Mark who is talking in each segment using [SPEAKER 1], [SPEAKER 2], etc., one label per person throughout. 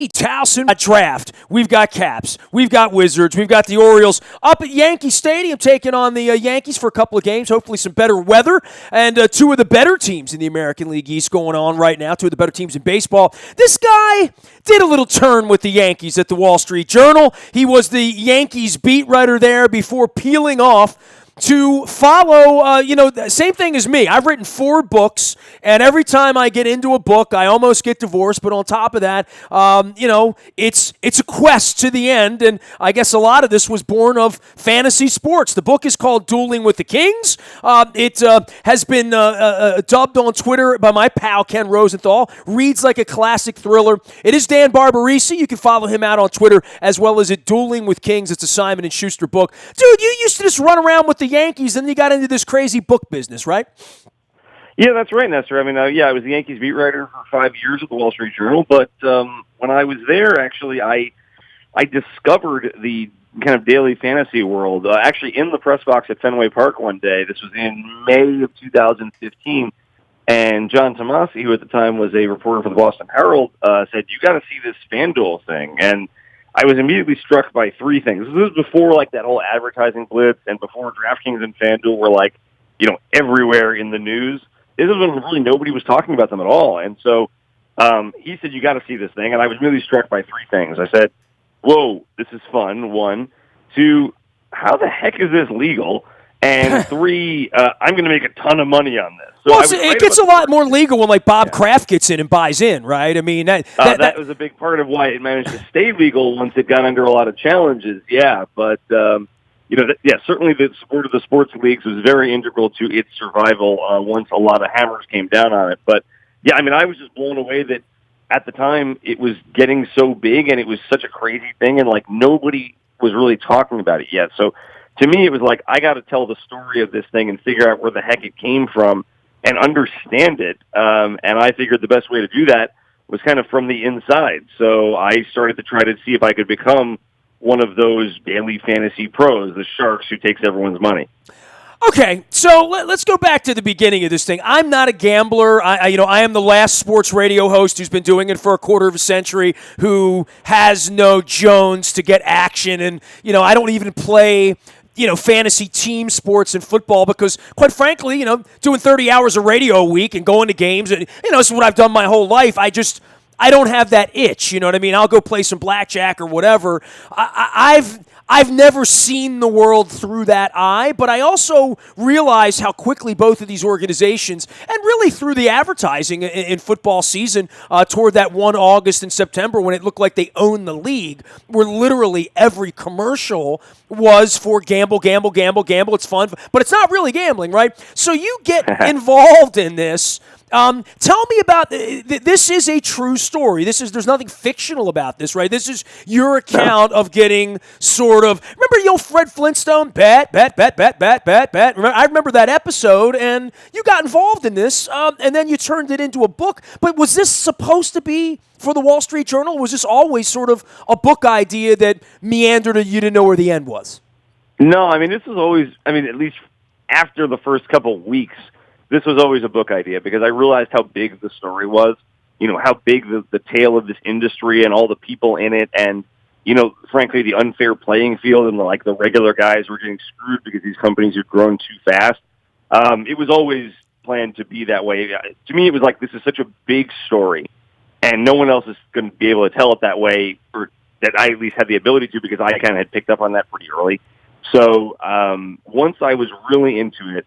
[SPEAKER 1] Towson draft. We've got Caps. We've got Wizards. We've got the Orioles up at Yankee Stadium taking on the Yankees for a couple of games. Hopefully some better weather. And two of the better teams in the American League East going on right now. Two of the better teams in baseball. This guy did a little turn with the Yankees at the Wall Street Journal. He was the Yankees beat writer there before peeling off to follow, same thing as me. I've written 4 books, and every time I get into a book, I almost get divorced. But on top of that, it's a quest to the end, and I guess a lot of this was born of fantasy sports. The book is called Dueling with the Kings. It has been dubbed on Twitter by my pal Ken Rosenthal. Reads like a classic thriller. It is Dan Barbarisi. You can follow him out on Twitter as well as at Dueling with Kings. It's a Simon & Schuster book. Dude, you used to just run around with the Yankees, and you got into this crazy book business, right?
[SPEAKER 2] Yeah, that's right, Nestor. I mean, I was the Yankees beat writer for 5 years at the Wall Street Journal, but when I was there, actually, I discovered the kind of daily fantasy world, actually in the press box at Fenway Park one day. This was in May of 2015, and John Tomasi, who at the time was a reporter for the Boston Herald, said, "You got to see this FanDuel thing." And I was immediately struck by 3 things. This was before like that whole advertising blitz and before DraftKings and FanDuel were like, everywhere in the news. This is when really nobody was talking about them at all. And so he said, "You got to see this thing." And I was really struck by 3 things. I said, "Whoa, this is fun." 1, 2, how the heck is this legal? And 3, I'm going to make a ton of money on this. So
[SPEAKER 1] it gets a lot more legal when Bob Kraft gets in and buys in, right? I mean, that
[SPEAKER 2] was a big part of why it managed to stay legal once it got under a lot of challenges. Yeah, but certainly the support of the sports leagues was very integral to its survival once a lot of hammers came down on it. But yeah, I mean, I was just blown away that at the time it was getting so big and it was such a crazy thing, and nobody was really talking about it yet. So to me, it was like, I got to tell the story of this thing and figure out where the heck it came from and understand it. And I figured the best way to do that was kind of from the inside. So I started to try to see if I could become one of those daily fantasy pros, the sharks who takes everyone's money.
[SPEAKER 1] Okay, so let's go back to the beginning of this thing. I'm not a gambler. I am the last sports radio host who's been doing it for a quarter of a century, who has no Jones to get action, and I don't even play fantasy team sports and football because, quite frankly, doing 30 hours of radio a week and going to games, and this is what I've done my whole life. I don't have that itch. You know what I mean? I'll go play some blackjack or whatever. I've never seen the world through that eye, but I also realize how quickly both of these organizations, and really through the advertising in football season toward that 1 August and September when it looked like they owned the league, where literally every commercial was for gamble, gamble, gamble, gamble. It's fun, but it's not really gambling, right? So you get involved in this. Tell me about this. Is a true story. There's nothing fictional about this, right? This is your account of getting sort of. Remember the old Fred Flintstone? Bet. I remember that episode, and you got involved in this, and then you turned it into a book. But was this supposed to be for the Wall Street Journal? Or was this always sort of a book idea that meandered and you didn't know where the end was?
[SPEAKER 2] No, I mean, this was always. I mean, at least after the first couple of weeks, this was always a book idea because I realized how big the story was, how big the tale of this industry and all the people in it, and, frankly, the unfair playing field and the regular guys were getting screwed because these companies had grown too fast. It was always planned to be that way. To me, it was like, this is such a big story, and no one else is going to be able to tell it that way, or that I at least had the ability to, because I kind of had picked up on that pretty early. So once I was really into it,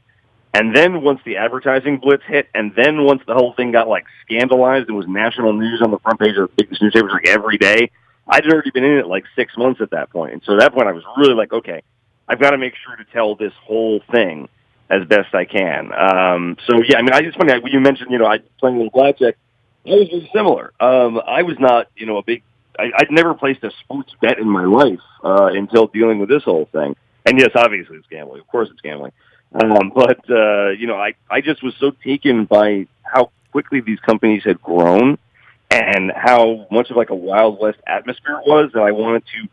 [SPEAKER 2] and then once the advertising blitz hit, and then once the whole thing got scandalized and was national news on the front page of the biggest newspapers every day, I'd already been in it 6 months at that point. And so at that point I was really okay, I've got to make sure to tell this whole thing as best I can. So yeah, I mean, it's funny, you mentioned, I playing a little blackjack. I was very similar. I was not, a big, I'd never placed a sports bet in my life until dealing with this whole thing. And yes, obviously it's gambling. Of course it's gambling. I just was so taken by how quickly these companies had grown and how much of a Wild West atmosphere it was that I wanted to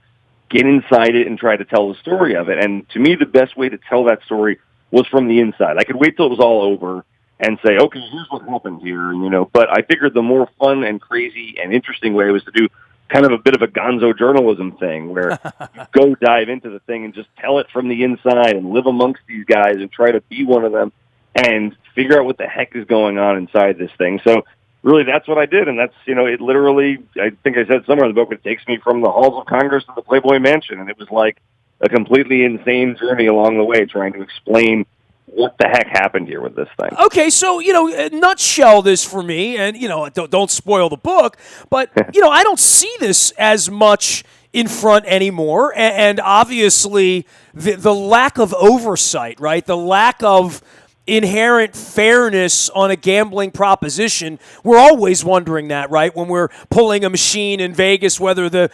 [SPEAKER 2] get inside it and try to tell the story of it. And to me, the best way to tell that story was from the inside. I could wait till it was all over and say, okay, here's what happened here, but I figured the more fun and crazy and interesting way was to do kind of a bit of a gonzo journalism thing where you go dive into the thing and just tell it from the inside and live amongst these guys and try to be one of them and figure out what the heck is going on inside this thing. So really, that's what I did, and that's, it literally, I think I said somewhere in the book, it takes me from the halls of Congress to the Playboy Mansion, and it was like a completely insane journey along the way trying to explain what the heck happened here with this thing.
[SPEAKER 1] Okay, so, nutshell this for me, and, don't spoil the book, but, I don't see this as much in front anymore, and obviously the lack of oversight, right, the lack of inherent fairness on a gambling proposition. We're always wondering that, right? When we're pulling a machine in Vegas, whether the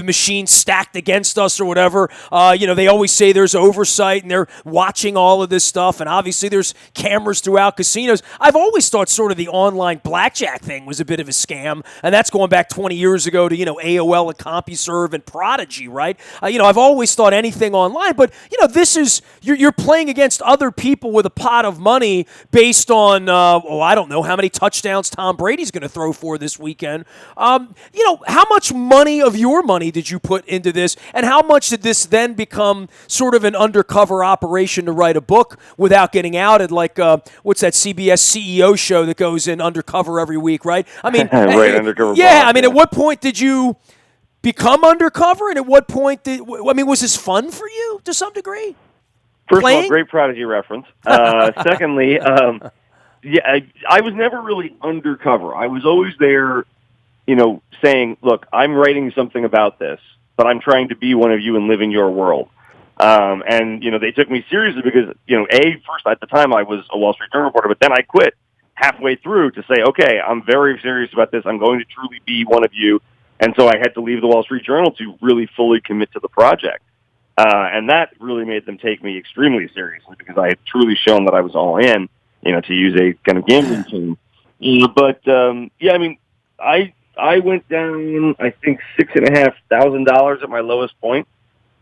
[SPEAKER 1] machine's stacked against us or whatever, they always say there's oversight and they're watching all of this stuff. And obviously there's cameras throughout casinos. I've always thought sort of the online blackjack thing was a bit of a scam. And that's going back 20 years ago to, AOL and CompuServe and Prodigy, right? I've always thought anything online, but, this is, you're playing against other people with a pot of money based on, I don't know how many touchdowns Tom Brady's going to throw for this weekend. How much money of your money did you put into this, and how much did this then become sort of an undercover operation to write a book without getting outed, like what's that CBS CEO show that goes in undercover every week, right? I mean,
[SPEAKER 2] right, undercover.
[SPEAKER 1] Yeah, boss, at what point did you become undercover, and at what point was this fun for you to some degree?
[SPEAKER 2] First of all, great Prodigy reference. Secondly, I was never really undercover. I was always there, saying, look, I'm writing something about this, but I'm trying to be one of you and live in your world. And they took me seriously because, first at the time I was a Wall Street Journal reporter, but then I quit halfway through to say, okay, I'm very serious about this. I'm going to truly be one of you. And so I had to leave the Wall Street Journal to really fully commit to the project. And that really made them take me extremely seriously because I had truly shown that I was all in, to use a kind of gambling term. But, I went down, I think, $6,500 at my lowest point.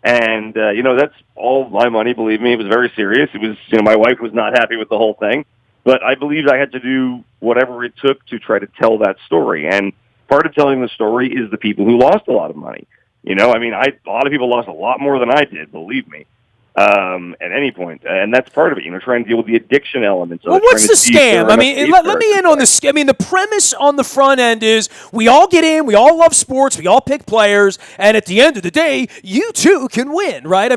[SPEAKER 2] And, that's all my money. Believe me, it was very serious. It was, my wife was not happy with the whole thing. But I believed I had to do whatever it took to try to tell that story. And part of telling the story is the people who lost a lot of money. A lot of people lost a lot more than I did, believe me, at any point. And that's part of it, trying to deal with the addiction elements.
[SPEAKER 1] Well, what's the scam? Let me in on this. The premise on the front end is we all get in, we all love sports, we all pick players, and at the end of the day, you too can win, right?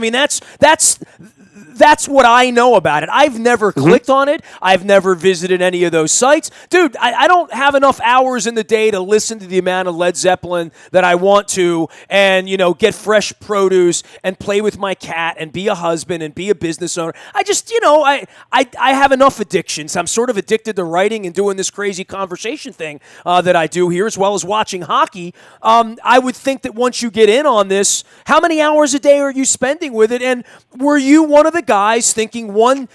[SPEAKER 1] That's what I know about it. I've never clicked on it. I've never visited any of those sites. Dude, I don't have enough hours in the day to listen to the amount of Led Zeppelin that I want to and, get fresh produce and play with my cat and be a husband and be a business owner. I just, I have enough addictions. I'm sort of addicted to writing and doing this crazy conversation thing that I do here, as well as watching hockey. I would think that once you get in on this, how many hours a day are you spending with it? And were you one of the guys thinking one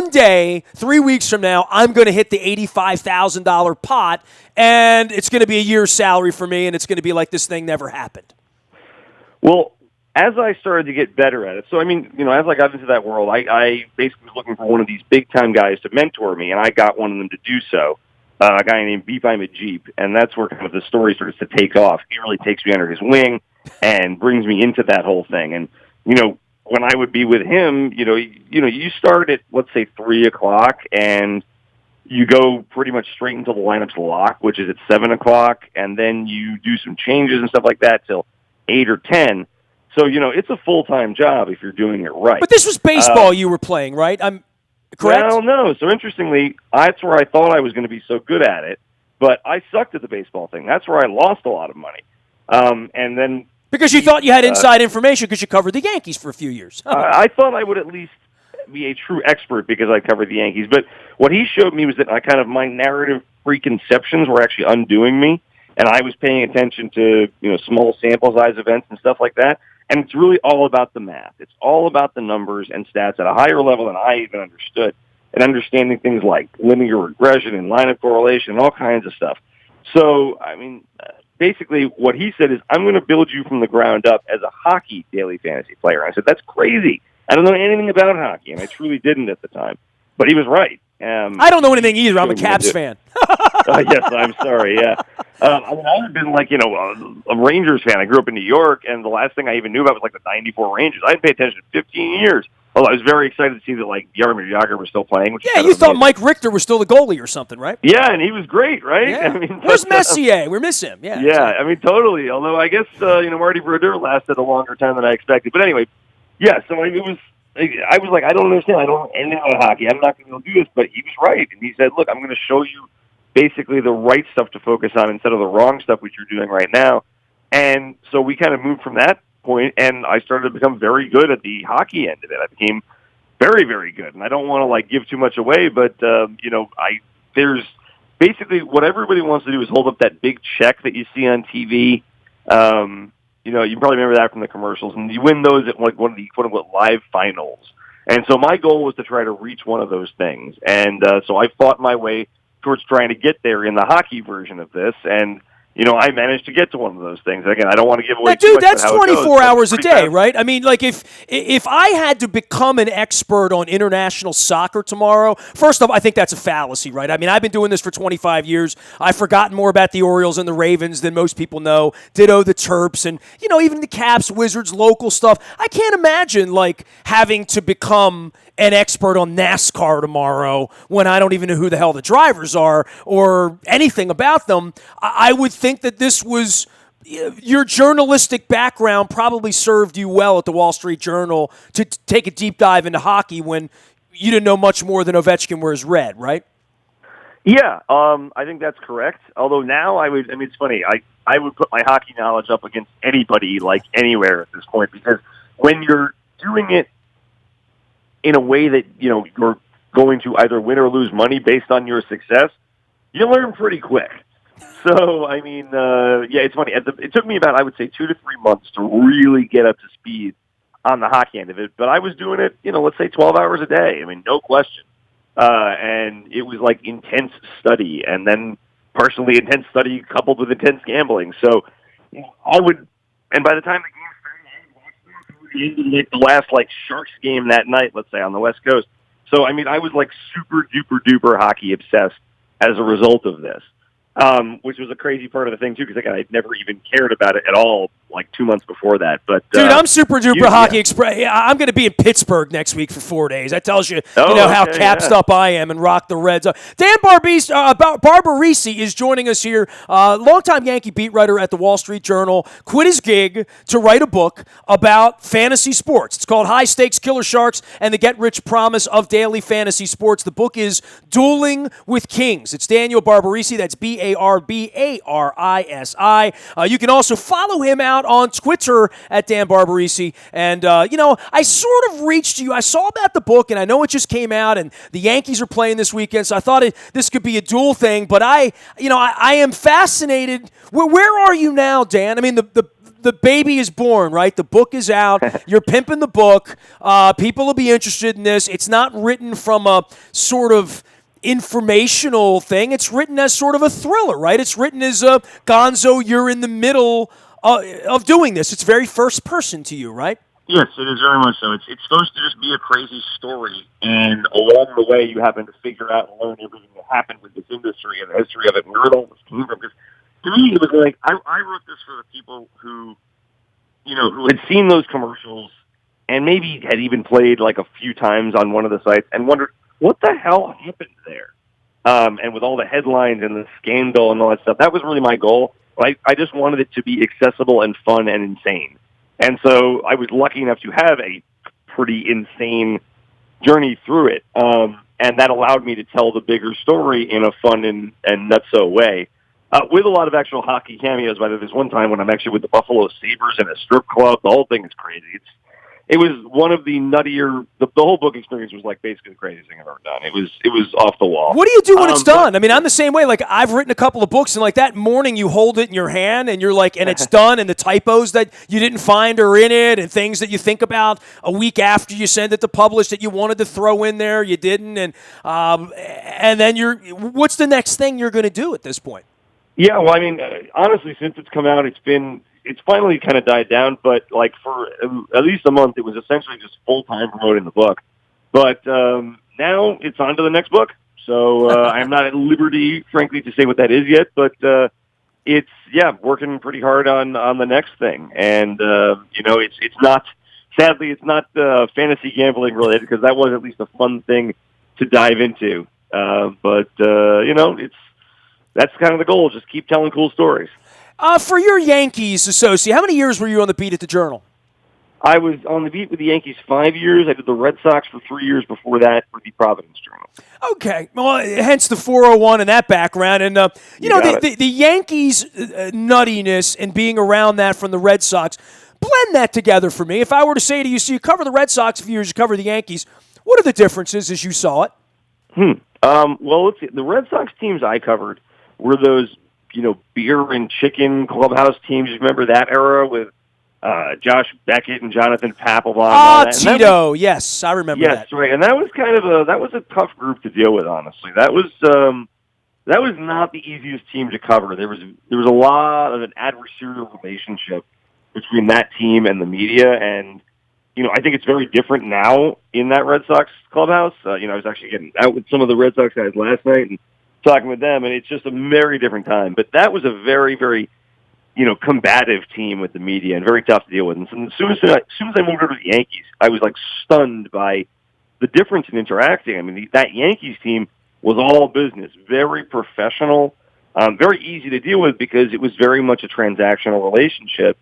[SPEAKER 1] day, 3 weeks from now, I'm going to hit the $85,000 pot, and it's going to be a year's salary for me, and it's going to be like this thing never happened?
[SPEAKER 2] Well, as I started to get better at it, so as I got into that world, I basically was looking for one of these big-time guys to mentor me, and I got one of them to do so, a guy named Beep I'm a Jeep, and that's where kind of the story starts to take off. He really takes me under his wing and brings me into that whole thing, and, when I would be with him, you start at, let's say, 3:00, and you go pretty much straight until the lineup's locked, which is at 7:00, and then you do some changes and stuff like that till 8 or 10. So, it's a full-time job if you're doing it right.
[SPEAKER 1] But this was baseball you were playing, right? I'm correct?
[SPEAKER 2] Well, no. So, interestingly, that's where I thought I was going to be so good at it, but I sucked at the baseball thing. That's where I lost a lot of money. And then...
[SPEAKER 1] Because you thought you had inside information because you covered the Yankees for a few years.
[SPEAKER 2] I thought I would at least be a true expert because I covered the Yankees. But what he showed me was that my narrative preconceptions were actually undoing me, and I was paying attention to small sample size events and stuff like that. And it's really all about the math. It's all about the numbers and stats at a higher level than I even understood, and understanding things like linear regression and line of correlation and all kinds of stuff. So, basically, what he said is, I'm going to build you from the ground up as a hockey daily fantasy player. I said, that's crazy. I don't know anything about hockey, and I truly didn't at the time. But he was right.
[SPEAKER 1] I don't know anything either. I'm a Caps fan.
[SPEAKER 2] Yes, I'm sorry. Yeah, I mean, I've been like a Rangers fan. I grew up in New York, and the last thing I even knew about was like the '94 Rangers. I didn't pay attention in 15 years. Although I was very excited to see that like Jaromir Jagr was still playing. Which
[SPEAKER 1] Yeah, you thought Mike Richter was still the goalie or something, right?
[SPEAKER 2] Yeah, and he was great, right?
[SPEAKER 1] Yeah.
[SPEAKER 2] I mean,
[SPEAKER 1] where's Messier? We miss him. Yeah.
[SPEAKER 2] Yeah, exactly. I mean, totally. Although I guess Marty Brodeur lasted a longer time than I expected. But anyway, yeah. So I was like, I don't understand. I don't know anything about hockey. I'm not going to do this. But he was right, and he said, look, I'm going to show you basically the right stuff to focus on instead of the wrong stuff which you're doing right now. And so we kind of moved from that point, and I started to become very good at the hockey end of it. I became very, very good. And I don't want to like give too much away, but there's basically what everybody wants to do is hold up that big check that you see on TV. You probably remember that from the commercials, and you win those at like one of the quote unquote live finals. And so my goal was to try to reach one of those things. And so I fought my way towards trying to get there in the hockey version of this. And I managed to get to one of those things. Again, I don't want to give away too much.
[SPEAKER 1] Dude, that's 24 hours a day,
[SPEAKER 2] fast.
[SPEAKER 1] right? I mean, like if I had to become an expert on international soccer tomorrow, first off, I think that's a fallacy, right? I mean, I've been doing this for 25 years. I've forgotten more about the Orioles and the Ravens than most people know. Ditto the Terps and, even the Caps, Wizards, local stuff. I can't imagine, like, having to become an expert on NASCAR tomorrow when I don't even know who the hell the drivers are or anything about them. I would think that this was your journalistic background probably served you well at the Wall Street Journal to take a deep dive into hockey when you didn't know much more than Ovechkin wears red, right?
[SPEAKER 2] Yeah, I think that's correct. Although now it's funny, I would put my hockey knowledge up against anybody, like anywhere at this point, because when you're doing it in a way that, you're going to either win or lose money based on your success, you learn pretty quick. So, I mean, it's funny. It took me about, I would say, 2 to 3 months to really get up to speed on the hockey end of it. But I was doing it, let's say 12 hours a day. I mean, no question. And it was like intense study and then partially intense study coupled with intense gambling. So I would, and by the time the game the last like Sharks game that night, let's say on the West Coast. So I mean, I was like super duper duper hockey obsessed as a result of this, which was a crazy part of the thing too, because again, I'd never even cared about it at all like 2 months before that. But
[SPEAKER 1] dude, I'm super duper hockey express. I'm going to be in Pittsburgh next week for 4 days. That tells you, how capped up I am and rock the Reds. Dan Barbarisi is joining us here, longtime Yankee beat writer at the Wall Street Journal. Quit his gig to write a book about fantasy sports. It's called High Stakes Killer Sharks and the Get Rich Promise of Daily Fantasy Sports. The book is Dueling with Kings. It's Daniel Barbarisi. That's Barbarisi. You can also follow him out on Twitter at Dan Barbarisi. And, I sort of reached you. I saw about the book, and I know it just came out, and the Yankees are playing this weekend, so I thought this could be a dual thing. But I am fascinated. Where are you now, Dan? I mean, the baby is born, right? The book is out. You're pimping the book. People will be interested in this. It's not written from a sort of informational thing. It's written as sort of a thriller, right? It's written as a Gonzo, you're in the middle of doing this. It's very first person to you, right?
[SPEAKER 2] Yes, it is very much so. It's supposed to just be a crazy story, and along the way you happen to figure out and learn everything that happened with this industry and the history of it and where it all came from. Because to me, it was like, I wrote this for the people who had seen those commercials and maybe had even played like a few times on one of the sites and wondered, what the hell happened there? And with all the headlines and the scandal and all that stuff, that was really my goal. I just wanted it to be accessible and fun and insane. And so I was lucky enough to have a pretty insane journey through it. And that allowed me to tell the bigger story in a fun and nutso way. With a lot of actual hockey cameos, by the way, there's one time when I'm actually with the Buffalo Sabres in a strip club. The whole thing is crazy. It was one of the nuttier. The whole book experience was like basically the craziest thing I've ever done. It was off the wall.
[SPEAKER 1] What do you do when it's done? I mean, I'm the same way. Like, I've written a couple of books, and like that morning you hold it in your hand, and you're like, and it's done, and the typos that you didn't find are in it, and things that you think about a week after you send it to publish that you wanted to throw in there, you didn't, and then what's the next thing you're going to do at this point?
[SPEAKER 2] Yeah, well, I mean, honestly, since it's come out, it's finally kind of died down, but like for at least a month, it was essentially just full-time promoting the book. But now it's on to the next book. So I'm not at liberty, frankly, to say what that is yet, but it's working pretty hard on the next thing. And it's not, sadly, it's not fantasy gambling related, because that was at least a fun thing to dive into. But that's kind of the goal. Just keep telling cool stories.
[SPEAKER 1] For your Yankees associate, how many years were you on the beat at the Journal?
[SPEAKER 2] I was on the beat with the Yankees 5 years. I did the Red Sox for 3 years before that for the Providence Journal.
[SPEAKER 1] Okay, well, hence the 401 in that background. And, the Yankees' nuttiness and being around that from the Red Sox, blend that together for me. If I were to say to you, so you cover the Red Sox a few years, you cover the Yankees, what are the differences as you saw it?
[SPEAKER 2] Well, let's see. The Red Sox teams I covered were those, beer and chicken clubhouse teams. You remember that era with Josh Beckett and Jonathan Papelbon?
[SPEAKER 1] Tito. Yes, I remember that.
[SPEAKER 2] Yes, right. And that was a tough group to deal with, honestly. That was not the easiest team to cover. There was a lot of an adversarial relationship between that team and the media, and I think it's very different now in that Red Sox clubhouse. I was actually getting out with some of the Red Sox guys last night and talking with them, and it's just a very different time. But that was a very, very combative team with the media and very tough to deal with. And as soon as I moved over to the Yankees, I was stunned by the difference in interacting. I mean, that Yankees team was all business, very professional, very easy to deal with because it was very much a transactional relationship,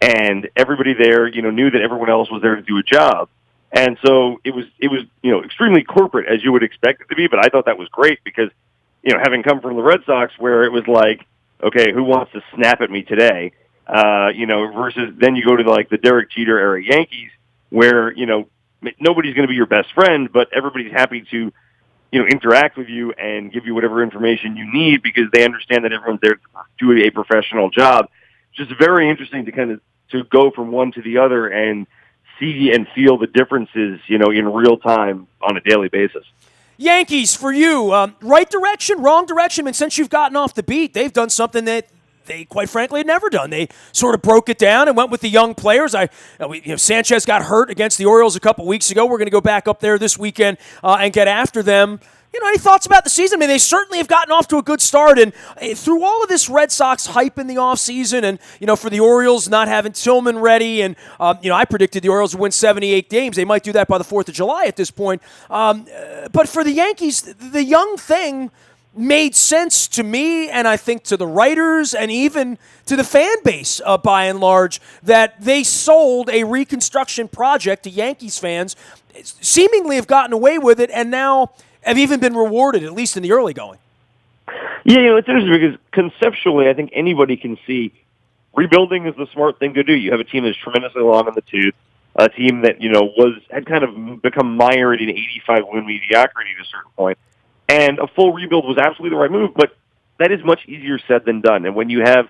[SPEAKER 2] and everybody there, knew that everyone else was there to do a job. And so it was extremely corporate, as you would expect it to be. But I thought that was great because, having come from the Red Sox, where it was like, okay, who wants to snap at me today? Versus then you go to the Derek Jeter era Yankees, where nobody's going to be your best friend, but everybody's happy to interact with you and give you whatever information you need because they understand that everyone's there to do a professional job. It's just very interesting to go from one to the other and see and feel the differences, in real time on a daily basis.
[SPEAKER 1] Yankees, for you, right direction, wrong direction? I mean, since you've gotten off the beat, they've done something that they, quite frankly, had never done. They sort of broke it down and went with the young players. Sanchez got hurt against the Orioles a couple weeks ago. We're going to go back up there this weekend and get after them. Any thoughts about the season? I mean, they certainly have gotten off to a good start. And through all of this Red Sox hype in the offseason and, for the Orioles not having Tillman ready, and, I predicted the Orioles would win 78 games. They might do that by the 4th of July at this point. But for the Yankees, the young thing made sense to me, and I think to the writers and even to the fan base by and large, that they sold a reconstruction project to Yankees fans, seemingly have gotten away with it, and now have even been rewarded, at least in the early going.
[SPEAKER 2] Yeah, it's interesting because conceptually, I think anybody can see rebuilding is the smart thing to do. You have a team that's tremendously long in the tooth, a team that had kind of become mired in 85-win mediocrity at a certain point, and a full rebuild was absolutely the right move. But that is much easier said than done. And when you have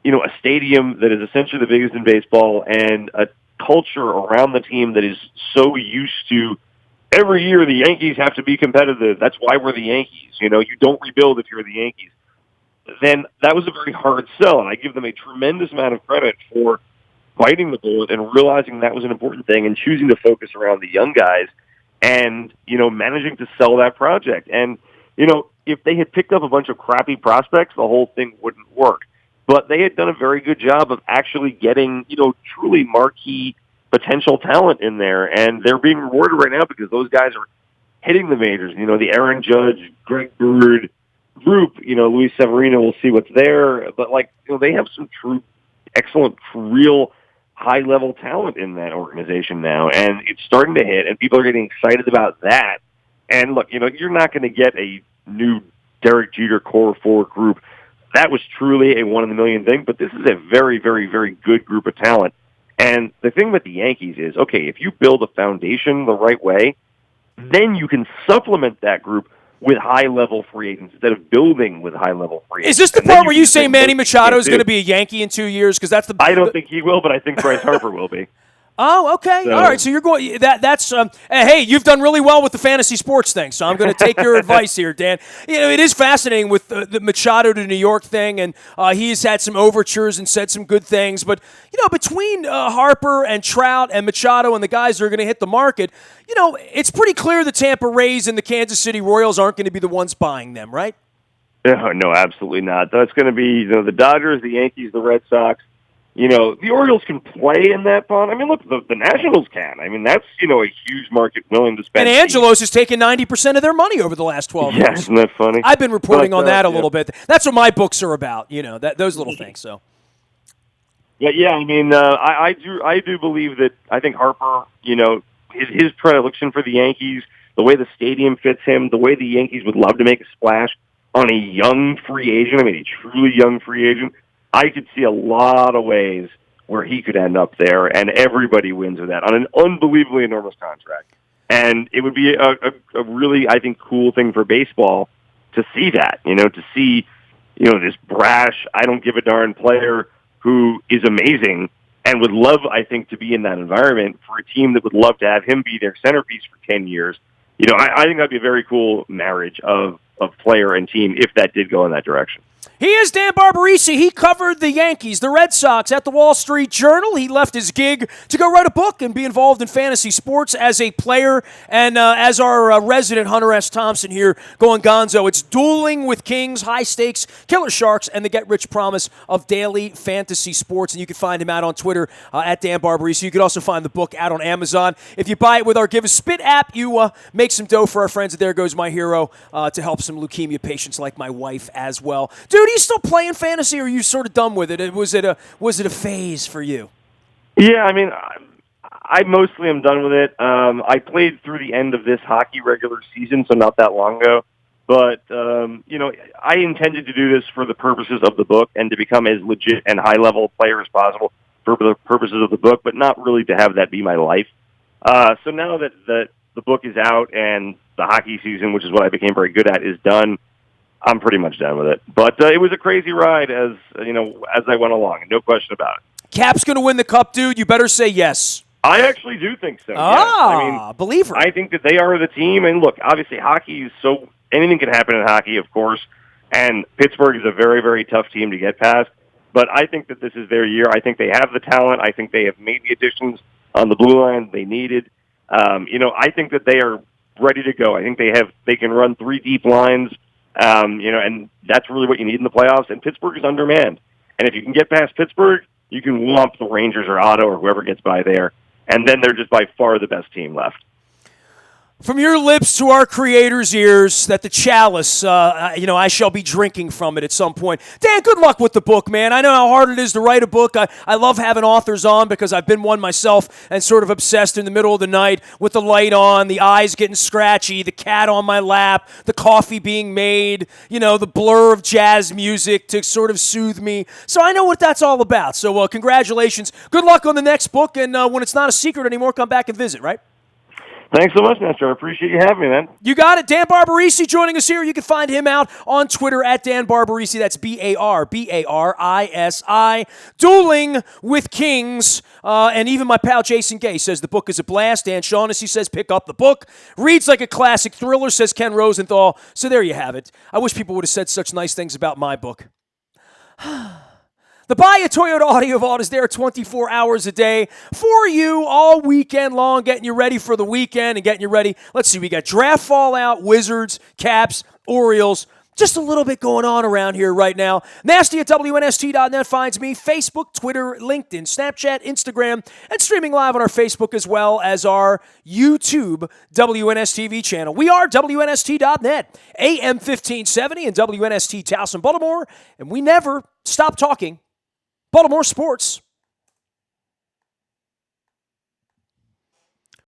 [SPEAKER 2] a stadium that is essentially the biggest in baseball and a culture around the team that is so used to every year the Yankees have to be competitive. That's why we're the Yankees. You don't rebuild if you're the Yankees. Then that was a very hard sell, and I give them a tremendous amount of credit for biting the bullet and realizing that was an important thing and choosing to focus around the young guys and, managing to sell that project. And, if they had picked up a bunch of crappy prospects, the whole thing wouldn't work. But they had done a very good job of actually getting, truly marquee potential talent in there, and they're being rewarded right now because those guys are hitting the majors. The Aaron Judge, Greg Bird group, Luis Severino, we'll see what's there, but they have some true, excellent, real high-level talent in that organization now, and it's starting to hit, and people are getting excited about that. And look, you're not going to get a new Derek Jeter core 4 group. That was truly a one-in-a-million thing, but this is a very, very, very good group of talent. And the thing with the Yankees is, okay, if you build a foundation the right way, then you can supplement that group with high-level free agents instead of building with high-level free agents.
[SPEAKER 1] Is this the part where you say Manny Machado is going to be a Yankee in 2 years? Because that's the.
[SPEAKER 2] I don't think he will, but I think Bryce Harper will be.
[SPEAKER 1] Oh, okay. All right. So you're going. That's. Hey, you've done really well with the fantasy sports thing. So I'm going to take your advice here, Dan. It is fascinating with the Machado to New York thing, and he's had some overtures and said some good things. But between Harper and Trout and Machado and the guys that are going to hit the market, it's pretty clear the Tampa Rays and the Kansas City Royals aren't going to be the ones buying them, right?
[SPEAKER 2] No, absolutely not. That's going to be the Dodgers, the Yankees, the Red Sox. The Orioles can play in that fund. I mean, look, the Nationals can. I mean, that's, a huge market willing to spend.
[SPEAKER 1] And Angelos has taken 90% of their money over the last 12 years.
[SPEAKER 2] Yeah, isn't that funny?
[SPEAKER 1] I've been reporting on that a little bit. That's what my books are about, those little things. So.
[SPEAKER 2] Yeah, I mean, I do believe that I think Harper, his predilection for the Yankees, the way the stadium fits him, the way the Yankees would love to make a splash on a young free agent, I mean, a truly young free agent, I could see a lot of ways where he could end up there, and everybody wins with that on an unbelievably enormous contract. And it would be a really, I think, cool thing for baseball to see that, to see, this brash, I don't give a darn player who is amazing and would love, I think, to be in that environment for a team that would love to have him be their centerpiece for 10 years. I think that'd be a very cool marriage of player and team if that did go in that direction.
[SPEAKER 1] He is Dan Barbarisi. He covered the Yankees, the Red Sox at the Wall Street Journal. He left his gig to go write a book and be involved in fantasy sports as a player. And as our resident Hunter S. Thompson here going gonzo, it's Dueling with Kings, High Stakes, Killer Sharks, and the get-rich promise of daily fantasy sports. And you can find him out on Twitter at Dan Barbarisi. You can also find the book out on Amazon. If you buy it with our Give a Spit app, you make some dough for our friends at There Goes My Hero to help some leukemia patients like my wife as well. Dude, are you still playing fantasy, or are you sort of done with it? Was it a phase for you?
[SPEAKER 2] Yeah, I mean, I mostly am done with it. I played through the end of this hockey regular season, so not that long ago. But, I intended to do this for the purposes of the book and to become as legit and high-level player as possible for the purposes of the book, but not really to have that be my life. So now that the book is out and the hockey season, which is what I became very good at, is done, I'm pretty much done with it. But it was a crazy ride as I went along, no question about it.
[SPEAKER 1] Cap's going to win the cup, dude. You better say yes.
[SPEAKER 2] I actually do think so.
[SPEAKER 1] Believer.
[SPEAKER 2] I think that they are the team. And look, obviously hockey is so, anything can happen in hockey, of course. And Pittsburgh is a very, very tough team to get past. But I think that this is their year. I think they have the talent. I think they have made the additions on the blue line they needed. I think that they are ready to go. I think they can run three deep lines. And that's really what you need in the playoffs. And Pittsburgh is undermanned. And if you can get past Pittsburgh, you can whomp the Rangers or Otto or whoever gets by there. And then they're just by far the best team left.
[SPEAKER 1] From your lips to our creator's ears, that the chalice, I shall be drinking from it at some point. Dan, good luck with the book, man. I know how hard it is to write a book. I love having authors on because I've been one myself and sort of obsessed in the middle of the night with the light on, the eyes getting scratchy, the cat on my lap, the coffee being made, the blur of jazz music to sort of soothe me. So I know what that's all about. So congratulations. Good luck on the next book. And when it's not a secret anymore, come back and visit, right?
[SPEAKER 2] Thanks so much, Nestor. I appreciate you having me, man.
[SPEAKER 1] You got it. Dan Barbarisi joining us here. You can find him out on Twitter at Dan Barbarisi. That's BARBARISI. Dueling with Kings. And even my pal Jason Gay says the book is a blast. Dan Shaughnessy says pick up the book. Reads like a classic thriller, says Ken Rosenthal. So there you have it. I wish people would have said such nice things about my book. The Buy a Toyota Audio Vault is there 24 hours a day for you all weekend long, getting you ready for the weekend and getting you ready. Let's see, we got draft fallout, Wizards, Caps, Orioles. Just a little bit going on around here right now. Nasty at WNST.net finds me. Facebook, Twitter, LinkedIn, Snapchat, Instagram, and streaming live on our Facebook as well as our YouTube WNSTV channel. We are WNST.net, AM 1570 and WNST Towson, Baltimore, and we never stop talking Baltimore sports.